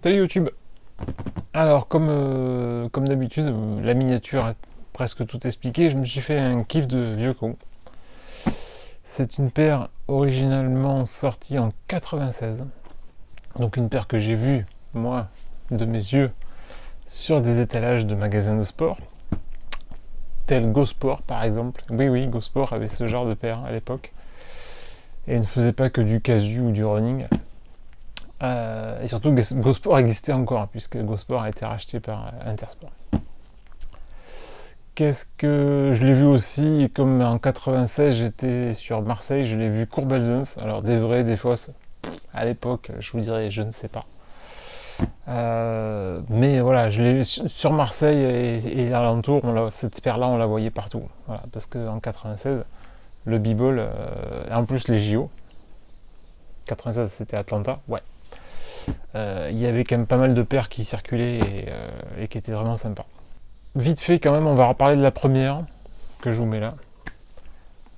Salut YouTube. Alors comme d'habitude, la miniature a presque tout expliqué, je me suis fait un kiff de vieux con. C'est une paire originalement sortie en 96. Donc une paire que j'ai vue, moi, de mes yeux, sur des étalages de magasins de sport. Tel Go Sport par exemple. Oui, Go Sport avait ce genre de paire à l'époque. Et ne faisait pas que du casu ou du running. Et surtout, Go Sport existait encore, puisque Go Sport a été racheté par Intersport. Qu'est-ce que je l'ai vu aussi, comme en 96, j'étais sur Marseille, je l'ai vu Courbelzens. Alors, des vrais, des fausses. À l'époque, je vous dirais, je ne sais pas. Mais voilà, je l'ai vu sur Marseille et alentour, cette paire-là, on la voyait partout. Voilà, parce qu'en 96, le b-ball, et en plus les JO, 96 c'était Atlanta, ouais. Il y avait quand même pas mal de paires qui circulaient et qui étaient vraiment sympas. Vite fait quand même, on va reparler de la première que je vous mets là,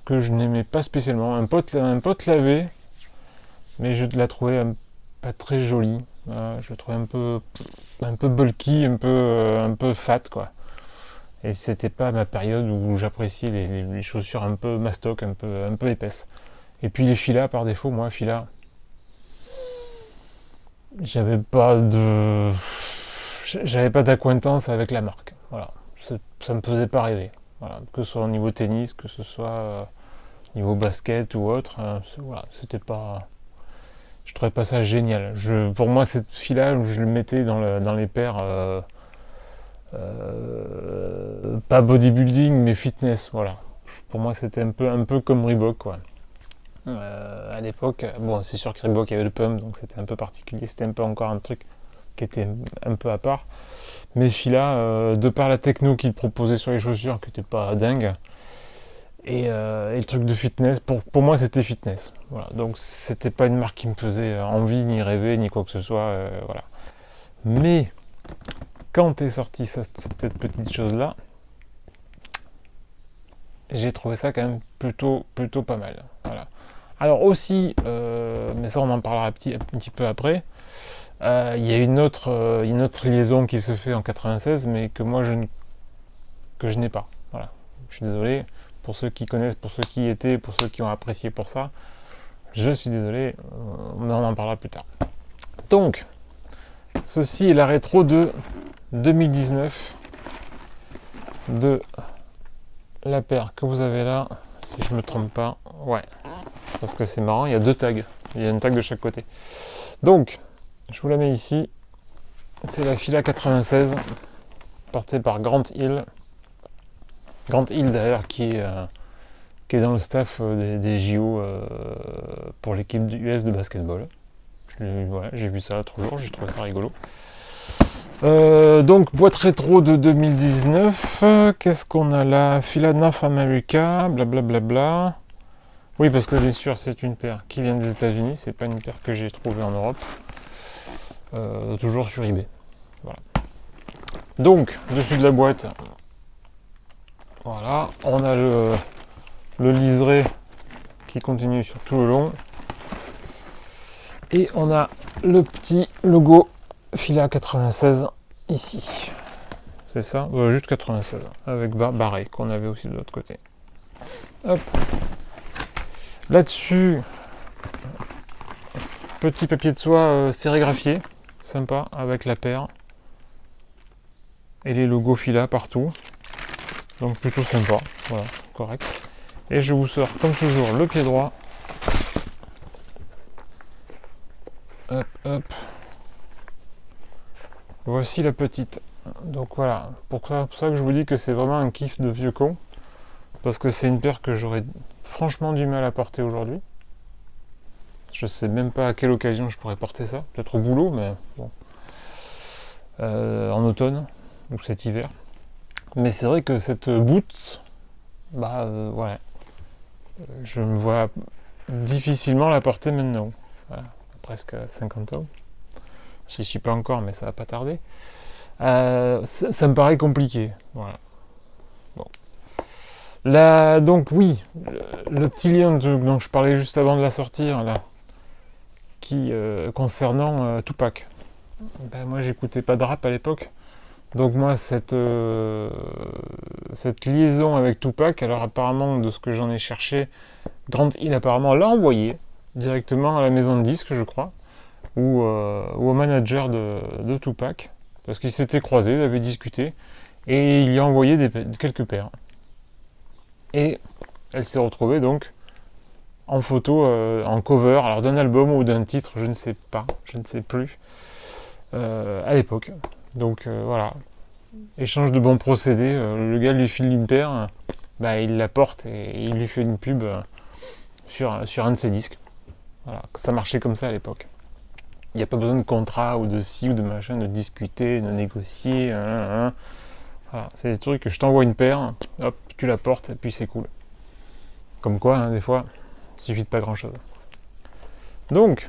que je n'aimais pas spécialement. Un pote l'avait, mais je la trouvais pas très jolie. Je la trouvais un peu bulky, un peu fat quoi. Et c'était pas ma période où j'appréciais les chaussures un peu mastoc, un peu épaisses. Et puis les filas par défaut, moi filas, j'avais pas de d'acquaintance avec la marque. Voilà, ça me faisait pas rêver. Voilà, que ce soit au niveau tennis, que ce soit niveau basket ou autre, voilà, c'était pas. Je trouvais pas ça génial. Pour moi, cette fille-là, je le mettais dans les paires pas bodybuilding, mais fitness. Voilà. Pour moi, c'était un peu comme Reebok, quoi. À l'époque, bon, c'est sûr que Reebok avait le pump, donc c'était un peu particulier. C'était un peu encore un truc qui était un peu à part. Mais Fila, de par la techno qu'il proposait sur les chaussures, qui n'était pas dingue, et le truc de fitness, pour moi c'était fitness. Voilà. Donc c'était pas une marque qui me faisait envie, ni rêver, ni quoi que ce soit. Voilà. Mais quand est sortie cette petite chose-là, j'ai trouvé ça quand même plutôt pas mal. Voilà. Alors aussi, mais ça on en parlera un petit peu après, il y a une autre liaison qui se fait en 96, mais que moi que je n'ai pas. Voilà. Je suis désolé pour ceux qui connaissent, pour ceux qui y étaient, pour ceux qui ont apprécié pour ça. Je suis désolé, mais on en parlera plus tard. Donc, ceci est la rétro de 2019 de la paire que vous avez là, si je me trompe pas. Ouais, parce que c'est marrant, il y a deux tags. Il y a une tag de chaque côté. Donc, je vous la mets ici. C'est la Fila 96, portée par Grant Hill. Grant Hill d'ailleurs qui est dans le staff des JO pour l'équipe US de basketball. Voilà, j'ai vu ça l'autre jour, j'ai trouvé ça rigolo. Donc boîte rétro de 2019, qu'est-ce qu'on a là? Fila North America, blablabla. Oui, parce que bien sûr c'est une paire qui vient des États-Unis, c'est pas une paire que j'ai trouvée en Europe. Toujours sur eBay. Voilà. Donc, dessus de la boîte, voilà, on a le liseré qui continue sur tout le long. Et on a le petit logo Fila 96 ici. C'est ça, juste 96, avec barré qu'on avait aussi de l'autre côté. Hop. Là-dessus, petit papier de soie sérigraphié, sympa, avec la paire. Et les logos Fila partout. Donc plutôt sympa, voilà, correct. Et je vous sors comme toujours le pied droit. Hop, hop. Voici la petite. Donc voilà, pour ça que je vous dis que c'est vraiment un kiff de vieux con. Parce que c'est une paire que j'aurais franchement du mal à porter aujourd'hui. Je sais même pas à quelle occasion je pourrais porter ça. Peut-être au boulot, mais bon. En automne, ou cet hiver. Mais c'est vrai que cette boot, ouais. Je me vois difficilement la porter maintenant. Voilà, presque 50 ans. J'y suis pas encore, mais ça va pas tarder. Ça me paraît compliqué. Voilà. Bon. Là, donc oui, le petit lien dont je parlais juste avant de la sortir, là, qui concernant Tupac. Ben, moi, j'écoutais pas de rap à l'époque. Donc moi, cette liaison avec Tupac, alors apparemment, de ce que j'en ai cherché, Grant Hill apparemment l'a envoyé directement à la maison de disques, je crois, ou au manager de Tupac, parce qu'ils s'étaient croisés, ils avaient discuté, et il lui a envoyé quelques paires. Et elle s'est retrouvée donc en photo, en cover, alors d'un album ou d'un titre, je ne sais pas, je ne sais plus, à l'époque. Donc voilà, échange de bons procédés, le gars lui file une paire, bah, il la porte et il lui fait une pub sur un de ses disques. Voilà, ça marchait comme ça à l'époque. Il n'y a pas besoin de contrat ou de ci ou de machin, de discuter, de négocier. Voilà, c'est des trucs que je t'envoie une paire, hop, tu la portes et puis c'est cool. Comme quoi, hein, des fois, il suffit de pas grand chose. Donc,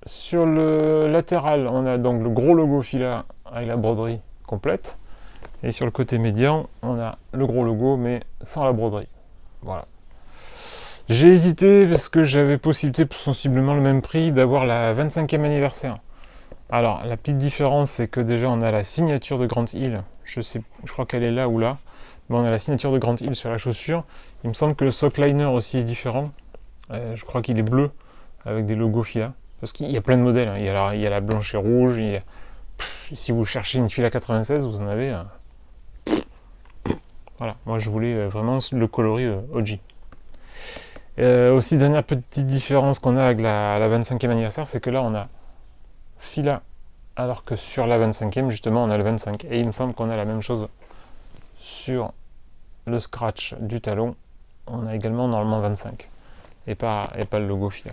sur le latéral, on a donc le gros logo Fila avec la broderie complète. Et sur le côté médian, on a le gros logo mais sans la broderie. Voilà. J'ai hésité parce que j'avais possibilité pour sensiblement le même prix d'avoir la 25e anniversaire. Alors, la petite différence, c'est que déjà on a la signature de Grant Hill. Je crois qu'elle est là ou là. Mais on a la signature de Grant Hill sur la chaussure. Il me semble que le sock liner aussi est différent. Je crois qu'il est bleu avec des logos Fila. Parce qu'il y a plein de modèles. Hein. Il y a la blanche et rouge. Si vous cherchez une Fila 96, vous en avez. Voilà, moi je voulais vraiment le coloris OG. Aussi, dernière petite différence qu'on a avec la 25e anniversaire, c'est que là on a Fila, alors que sur la 25e, justement, on a le 25. Et il me semble qu'on a la même chose sur le scratch du talon. On a également normalement 25. Et pas le logo Fila.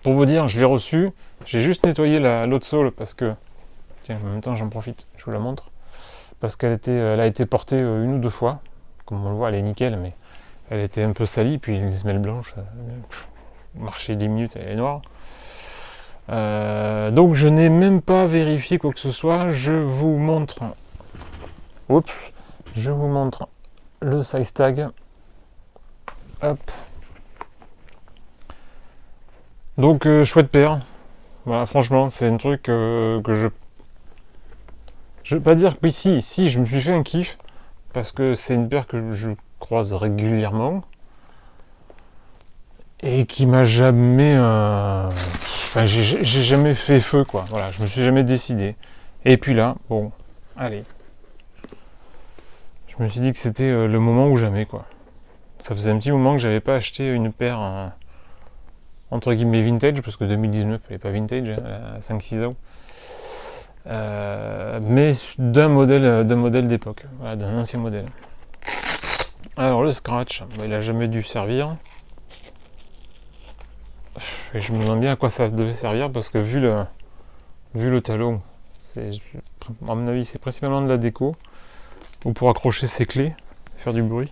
Pour vous dire, je l'ai reçu. J'ai juste nettoyé l'autre sole parce que... Tiens, en même temps, j'en profite, je vous la montre. Parce elle a été portée une ou deux fois. Comme on le voit, elle est nickel, mais elle était un peu salie. Puis les semelles blanches, marcher 10 minutes, elle est noire. Donc je n'ai même pas vérifié quoi que ce soit. Je vous montre. Oups. Je vous montre le size tag. Hop. Donc chouette paire. Voilà, franchement, c'est un truc que je veux pas dire que oui, si, je me suis fait un kiff parce que c'est une paire que je croise régulièrement et qui m'a jamais enfin, j'ai jamais fait feu, quoi. Voilà, je me suis jamais décidé. Et puis là, bon, allez. Je me suis dit que c'était le moment ou jamais, quoi. Ça faisait un petit moment que j'avais pas acheté une paire entre guillemets vintage, parce que 2019 elle est pas vintage, hein, elle a 5-6 ans. Mais d'un modèle d'époque, voilà, d'un ancien modèle. Alors le scratch, il a jamais dû servir. Et je me demande bien à quoi ça devait servir parce que vu le talon, à mon avis c'est principalement de la déco ou pour accrocher ses clés, faire du bruit.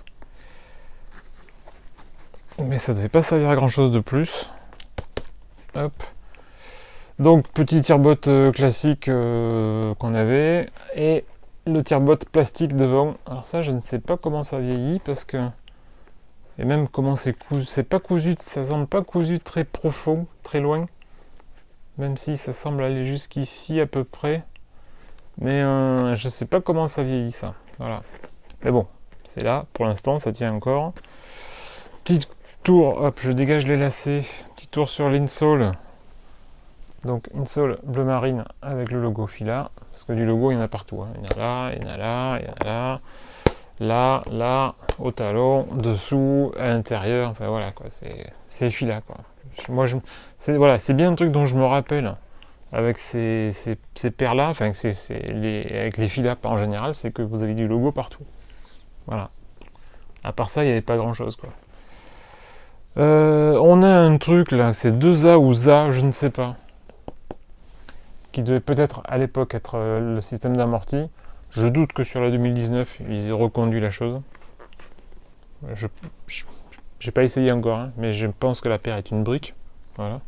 Mais ça devait pas servir à grand chose de plus. Hop. Donc petit tire-bot classique qu'on avait et le tire-bot plastique devant. Alors ça je ne sais pas comment ça vieillit parce que et même comment c'est cousu, c'est pas cousu, ça semble pas cousu très profond, très loin. Même si ça semble aller jusqu'ici à peu près. Mais je sais pas comment ça vieillit ça. Voilà. Mais bon, c'est là, pour l'instant, ça tient encore. Petit tour, hop, je dégage les lacets. Petit tour sur l'insole. Donc insole bleu marine avec le logo Fila. Parce que du logo, il y en a partout. Hein. Il y en a là, il y en a là, il y en a là. Là, au talon, dessous, à l'intérieur, enfin voilà quoi, c'est Fila quoi. C'est bien un truc dont je me rappelle avec ces paires là, enfin avec les Fila en général, c'est que vous avez du logo partout. Voilà. À part ça, il n'y avait pas grand chose quoi. On a un truc là, c'est 2A ou ZA, je ne sais pas, qui devait peut-être à l'époque être le système d'amorti. Je doute que sur la 2019, ils aient reconduit la chose. J'ai pas essayé encore, hein, mais je pense que la paire est une brique. Voilà.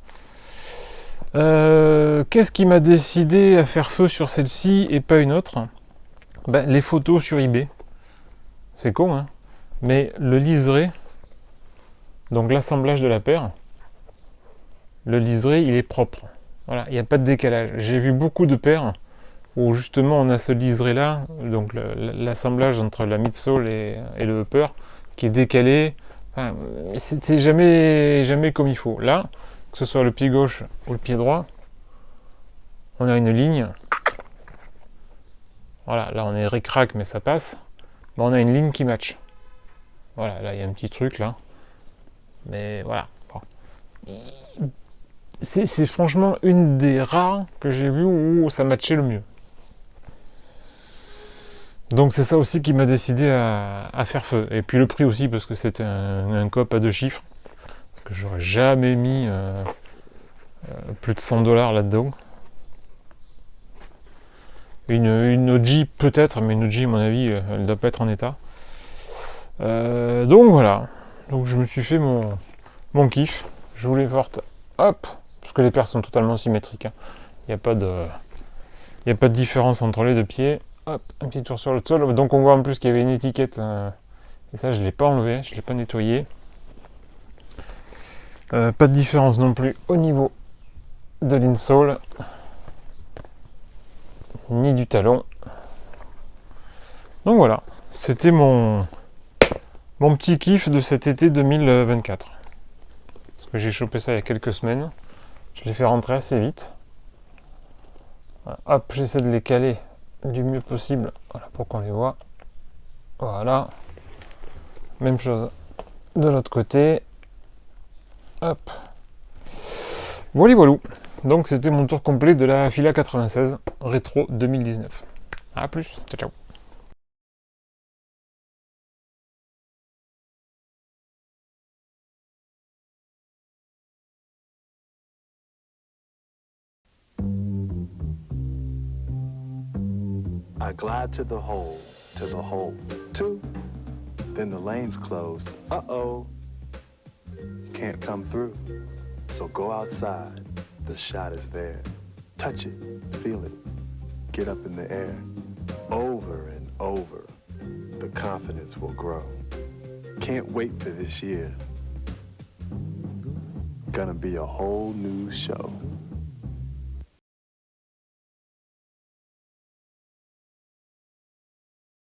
Qu'est-ce qui m'a décidé à faire feu sur celle-ci et pas une autre? Les photos sur eBay. C'est con, hein. Mais le liseré, donc l'assemblage de la paire, le liseré, il est propre. Voilà, il n'y a pas de décalage. J'ai vu beaucoup de paires où justement on a ce liseré là, donc l'assemblage entre la midsole et le upper qui est décalé. Enfin, c'était jamais comme il faut. Là, que ce soit le pied gauche ou le pied droit, on a une ligne. Voilà, là on est ric-rac mais ça passe. Mais on a une ligne qui match. Voilà, là il y a un petit truc là. Mais voilà. Bon. C'est franchement une des rares que j'ai vu où ça matchait le mieux. Donc c'est ça aussi qui m'a décidé à faire feu. Et puis le prix aussi, parce que c'était un coop à 2 chiffres. Parce que j'aurais jamais mis plus de 100$ là-dedans. Une OG peut-être, mais une OG à mon avis, elle ne doit pas être en état. Donc voilà. Donc je me suis fait mon kiff. Je voulais forte. Hop. Parce que les paires sont totalement symétriques. Hein. Il n'y a pas de différence entre les deux pieds. Hop, un petit tour sur le sol. Donc on voit en plus qu'il y avait une étiquette. Et ça, je ne l'ai pas enlevé, je ne l'ai pas nettoyé. Pas de différence non plus au niveau de l'insole. Ni du talon. Donc voilà, c'était mon petit kiff de cet été 2024. Parce que j'ai chopé ça il y a quelques semaines. Je l'ai fait rentrer assez vite. Voilà. Hop, j'essaie de les caler du mieux possible. Voilà, pour qu'on les voit. Voilà. Même chose de l'autre côté. Hop. Voilà, voilà. Donc c'était mon tour complet de la Fila 96 Rétro 2019. A plus, ciao ciao. I glide to the hole, two. Then the lane's closed. Uh-oh. Can't come through. So go outside. The shot is there. Touch it, feel it. Get up in the air. Over and over. The confidence will grow. Can't wait for this year. Gonna be a whole new show.